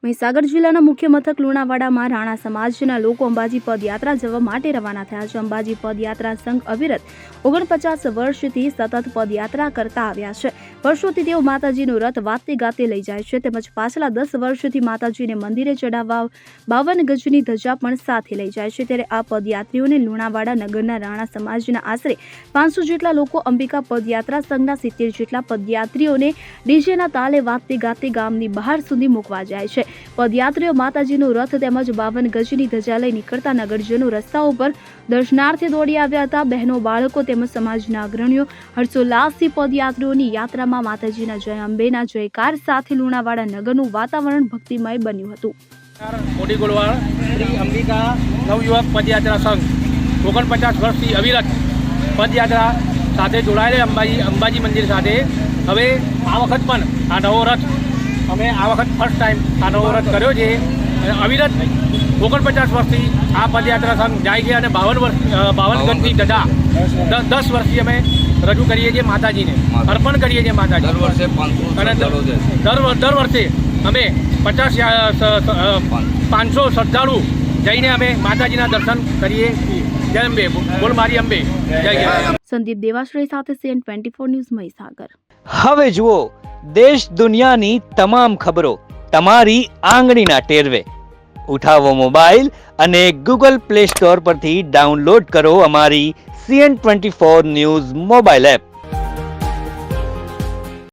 મહીસાગર જિલ્લાના મુખ્ય મથક લુણાવાડામાં રાણા સમાજના લોકો અંબાજી પદયાત્રા જવા માટે રવાના થયા છે. અંબાજી પદયાત્રા સંઘ અવિરત 49 વર્ષથી સતત પદયાત્રા કરતા આવ્યા છે. વર્ષોથી તેઓ માતાજીનો રથ વાતે ગાતે લઈ જાય છે, તેમજ પાછલા 10 વર્ષથી માતાજીને મંદિરે ચડાવવા 52 ગજની ધજા પણ સાથે લઈ જાય છે. ત્યારે આ પદયાત્રીઓને લુણાવાડા નગરના રાણા સમાજના આશરે 500 જેટલા લોકો, અંબિકા પદયાત્રા સંઘના 70 જેટલા પદયાત્રીઓને ડીજેના તાલે વાતે ગાતે ગામની બહાર સુધી મૂકવા જાય છે. પદયાત્રીઓ માતાજીનો રથ તેમજ 52 ગજની ધજા લઈ નીકળતા નગરજનો રસ્તાઓ પર દર્શનાર્થે દોડી આવ્યા હતા. બહેનો, બાળકો તેમજ સમાજના અગ્રણીઓ હર્ષોલ્લાસથી પદયાત્રીઓની યાત્રામાં માતાજીના જય અંબેના જયકાર સાથે લુણાવાડા નગરનું વાતાવરણ ભક્તિમય બન્યું હતું. મોટી ગોળવાડ શ્રી અંબિકા નવયુવક પદયાત્રા સંઘ 49 વર્ષથી અવિરત પદયાત્રા સાથે જોડાયેલ અંબાજી મંદિર સાથે હવે આ વખત પણ આ નવો રથ અમે આ વખત ફર્સ્ટ ટાઈમ આ નવો રથ કર્યો છે. અવિરત 49 વર્ષથી આ પદયાત્રા સંઘ જાય છે અને 52 ગજની ધજા 10 વર્ષથી અમે રજૂ કરીએ છીએ, માતાજીને અર્પણ કરીએ છીએ. માતાજી દર વર્ષે અમે 500 શ્રદ્ધાળુ જઈને અમે માતાજીના દર્શન કરીએ છીએ. જય અંબે, બોલ મારી અંબે, જય. સંદીપ દેવાશ્રય સાથે CN24 ન્યૂઝ, મહીસાગર. હવે જુઓ દેશ દુનિયાની તમામ ખબરો તમારી આંગળીના ટેરવે. ઉઠાવો મોબાઈલ અને Google Play Store પરથી ડાઉનલોડ કરો અમારી CN24 ન્યૂઝ મોબાઈલ એપ.